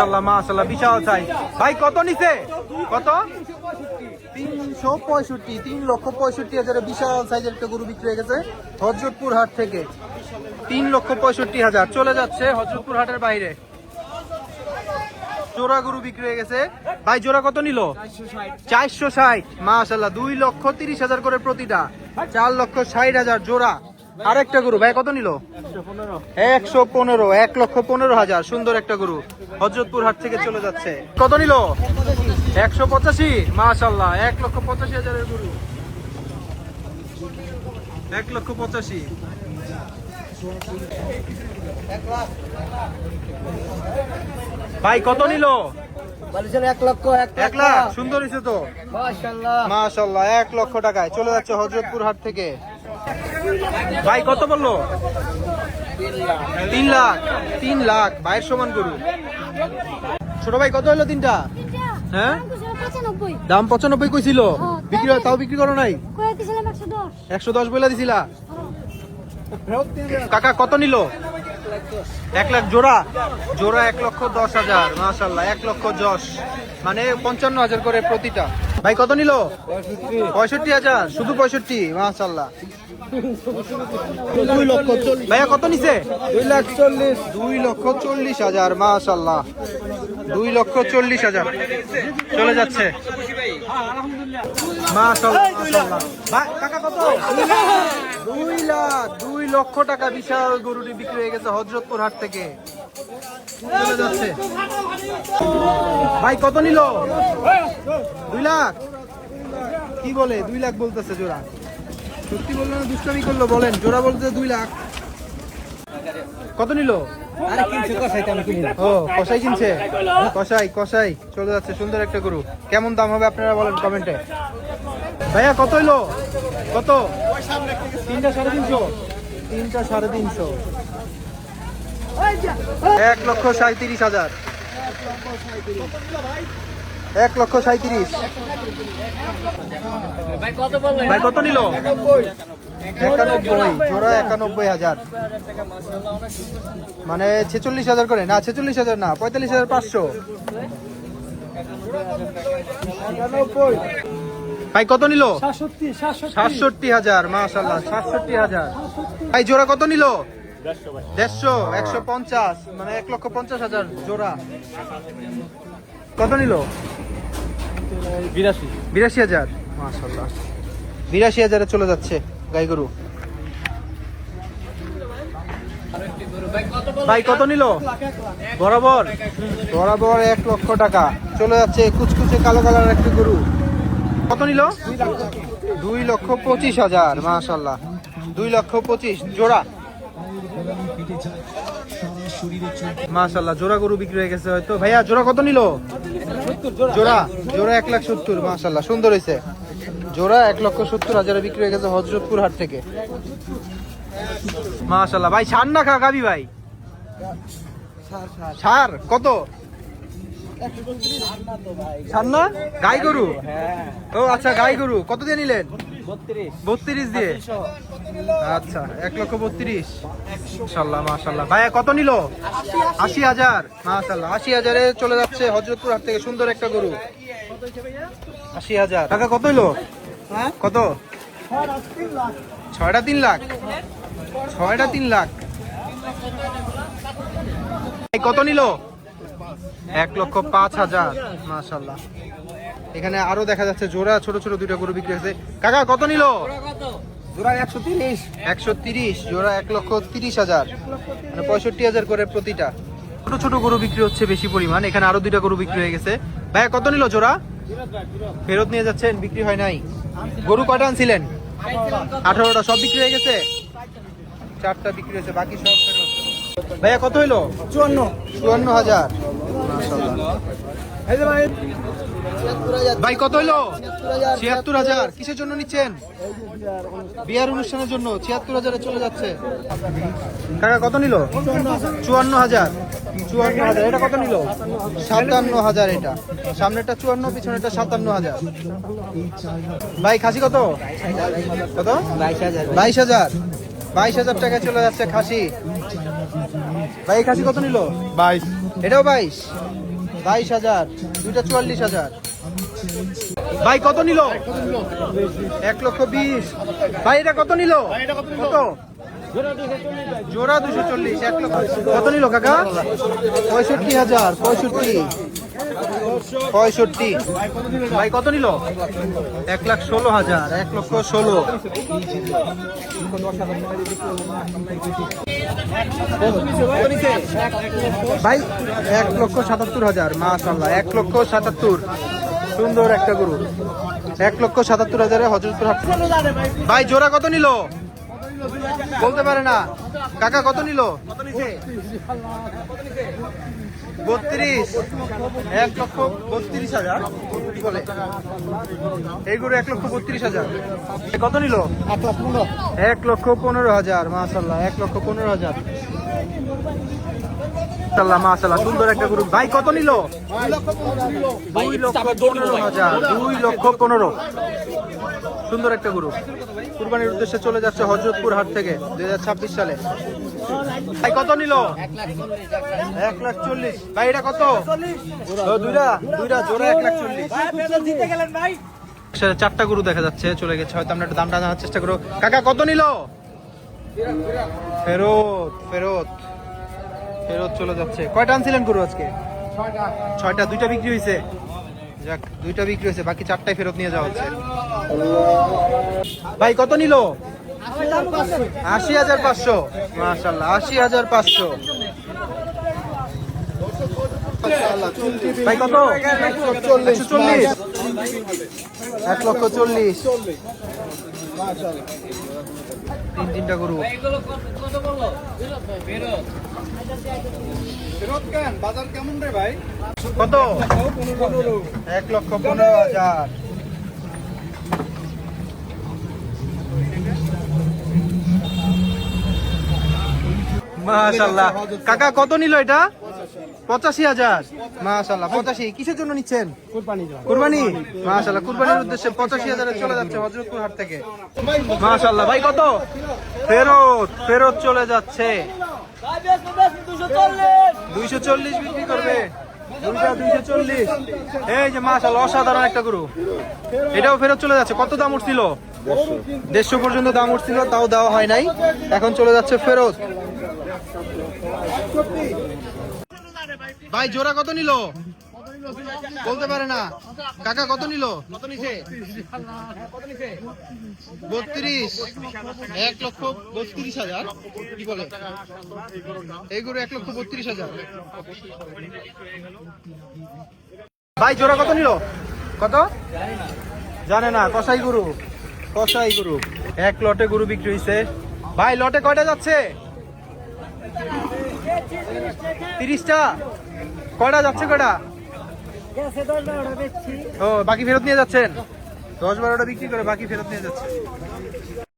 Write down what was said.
মাশাআল্লাহ মাশাআল্লাহ বিশাল সাইজ। ভাই কত নিছে? কত? 365, 3,65,000 বিশাল সাইজের একটা গরু বিক্রি হয়ে গেছে হযরতপুর হাট থেকে। 3,65,000 চলে যাচ্ছে হযরতপুর হাটের বাইরে। জোড়া গরু বিক্রি হয়ে গেছে। ভাই জোড়া কত নিল? 460। মাশাআল্লাহ 2,30,000 করে প্রতিটা, 4,60,000 জোড়া। আরেকটা গরু ভাই কত নিল? 115, 1,15,000। সুন্দর একটা গরু হযরতপুর হাট থেকে চলে যাচ্ছে। কত নিল? 185। মাশাআল্লাহ 1,85,000 এর গরু, 1,85,000। ভাই কত নিল? 1 লাখ। সুন্দর হয়েছে তো মাশাআল্লাহ 1 লক্ষ টাকায় চলে যাচ্ছে হযরতপুর হাট থেকে। ভাই কত বললো? 3 লাখ। 3 লাখ ভাইয়ের সমান গরু। ছোট ভাই কত হলো তিনটা? হ্যাঁ দাম 95 কইছিল, বিক্রি তাও বিক্রি করো নাই? 110 বলে দিছিলা। কাকা কত নিল? 1 লাখ জোড়া। জোড়া 1,10,000। মাশাআল্লাহ 1,10,000 মানে 55,000 করে প্রতিটা। ভাই কত নিল? 65,000। শুধু 65। মাশাআল্লাহ 2,40,000। ভাইয়া কত নিছে? 2,40,000। 2,40,000। মাশাআল্লাহ 2,40,000 চলে যাচ্ছে। মাশাআল্লাহ মাশাআল্লাহ। ভাই কাকা কত? 2 লাখ। 2 লক্ষ টাকা বিশাল গরুটি বিক্রি হয়ে গেছে হযরতপুর হাট থেকে চলে যাচ্ছে। ভাই কত নিল? 2 লাখ। কি বলে 2 লাখ বলতেছে জোড়া? সত্যি বললো না দুষ্টামি করলো? বলেন জোড়া বলতে 2 লাখ। কত নিল? ও কসাই কিনছে। কসাই কসাই চলে যাচ্ছে। সুন্দর একটা গরু। কেমন দাম হবে আপনারা বলেন কমেন্টে। ভাইয়া কত হইলো? কত? 3টা 350। 3টা 350। 1,37,000। 1,37,000। ভাই কত নিল? 91। জোড়া 91,000 মানে 46,000 করে না? 46,000 না, 45,500। ভাই কত নিল? 67,000। মাশাআল্লাহ 67,000। ভাই জোড়া কত নিল? 150, 150 মানে 1,50,000 জোড়া। কত নিল? 82,000। মাশাআল্লাহ 82,000 চলে যাচ্ছে গাই গরু। ভাই কত নিল? বরাবর বরাবর 1 লক্ষ টাকা চলে যাচ্ছে। কুচকুচে কালো কালার একটা গরু। কত নিল? 2,25,000। মাশাআল্লাহ 2,25,000 জোড়া। মাশাআল্লাহ জোড়া গরু বিক্রি হয়ে গেছে হয়তো। ভাইয়া জোড়া কত নিল? জোড়া জোড়া 1,70,000। মাশাআল্লাহ সুন্দর হয়েছে। জোড়া 1,70,000 বিক্রি হয়ে গেছে হযরতপুর হাট থেকে। মাশাআল্লাহ ভাই ছাড় না গাবি ভাই। ছাড় কত? ছাড় না গাই গরু? ও আচ্ছা গাই গরু কত দিয়ে নিলেন? 32 দিয়ে। আচ্ছা 1,32,000। মাশাআল্লাহ মাশাআল্লাহ। ভাইয়া কত নিল? 80,000। মাশাআল্লাহ 80,000 চলে যাচ্ছে হযরতপুর হাট থেকে। সুন্দর একটা গরু 80,000 টাকা। কত হইলো? কত? 6টা 3 লাখ। 6টা 3 লাখ। কত নিল? 1,05,000। মাশাআল্লাহ এখানে আরো দেখা যাচ্ছে জোড়া ছোট ছোট দুইটা গরু বিক্রি হয়েছে। কাকা কত নিল? জোড়া 130। 130 জোড়া 1,30,000 মানে 65,000 করে প্রতিটা। ছোট ছোট গরু বিক্রি হচ্ছে বেশি পরিমাণ। এখানে আরো দুইটা গরু বিক্রি হয়ে গেছে। ভাইয়া কত নিল জোড়া? ফেরত নিয়ে যাচ্ছেন, বিক্রি হয় নাই। গরু কয়টা আনছিলেন? 18টা। সব বিক্রি হয়ে গেছে? 4টা বিক্রি হয়েছে, বাকি সব ফেরত। ভাইয়া কত হইলো? 54,000। মাশাআল্লাহ ভাই কত হইলো? 76,000। কিসের জন্য নিচ্ছেন? বিয়ার অনুষ্ঠানের জন্য। 76,000 চলে যাচ্ছে। কাকা কত নিল? 54,000। 54,000। এটা কত নিল? 57,000। এটা সামনেটা 54, পিছনেটা 57,000। ভাই খাসি কত? কত? 22,000। 22,000 টাকা চলে যাচ্ছে খাসি। ভাই খাসি কত নিল? 22। এটাও 22। 22,000, দুইটা 44,000। ভাই কত নিল? 1,20,000। ভাই এটা কত নিল? কত? জোড়া 240, 1 লক্ষ। কত নিল কাকা? 65,000, 65। ভাই কত নিল? 1,16,000, 1,16,000। ভাই 1,77,000, মাশাআল্লাহ 1,77,000। সুন্দর একটা গরু, 1,77,000 হযরতপুর হাট। ভাই জোড়া কত নিল? বলতে পারে না কাকা, কত নিল? 32, 1,32,000 বলে। এই গরু 1,32,000। কত নিল? 1,15,000, মাশাআল্লাহ 1,15,000। মাশাআল্লাহ সুন্দর একটা গরু। ভাই কত নিল? 2,15,000, 2,15,000। সুন্দর একটা গরু কুরবানির উদ্দেশ্যে চলে যাচ্ছে হযরতপুর হাট থেকে 2026 সালে। ভাই কত নিল? 1,40,000। ভাই এটা কত? দুইটা জোড়া 1,40,000। চারটা গরু দেখা যাচ্ছে, চলে গেছে হয়তো। আমরা একটু দামটা জানার চেষ্টা করো। কাকা কত নিল? ফেরত চলে যাচ্ছে। কয়টা আনছিলেন গরু আজকে? 6টা। 2টা বিক্রি হয়েছে। যাক 2টা বিক্রি হয়েছে, বাকি 4টাই ফেরত নিয়ে যাওয়া হচ্ছে। ভাই কত নিল? 80,500, মাশাআল্লাহ 80,500। ভাই কত? 140, 1,40,000। তিনটা গরু। বাজার কেমন রে ভাই? কত? 1,15,000। মাশাআল্লাহ। কাকা কত নিল এটা? 85,000, মাশাআল্লাহ 85। কিসের জন্য নিচ্ছেন? কুরবানি। মাশাআল্লাহ কুরবানির উদ্দেশ্যে 85,000 চলে যাচ্ছে হযরতপুর হাট থেকে। মাশাআল্লাহ। ভাই কত? ফেরত চলে যাচ্ছে। 240 বিক্রি করবে। 240। এই যে মাশাআল্লাহ অসাধারণ একটা গরু, এটাও ফেরত চলে যাচ্ছে। কত দাম উঠছিল? 150 পর্যন্ত দাম উঠছিল, তাও দেওয়া হয় নাই, এখন চলে যাচ্ছে ফেরত। ভাই জোড়া কত নিল? বলতে পারে না কাকা, কত নিল? 32, 1,32,000। কি বলে এই গরু? 1,32,000। ভাই জোড়া কত নিল? কত জানে না। কসাই গরু। এক লটে গরু বিক্রি হয়েছে। ভাই লটে কয়টা যাচ্ছে? 30টা। কয়টা যাচ্ছে? কয়টা? ও বাকি ফেরত নিয়ে যাচ্ছেন? 10-12টা বিক্রি করে বাকি ফেরত নিয়ে যাচ্ছে।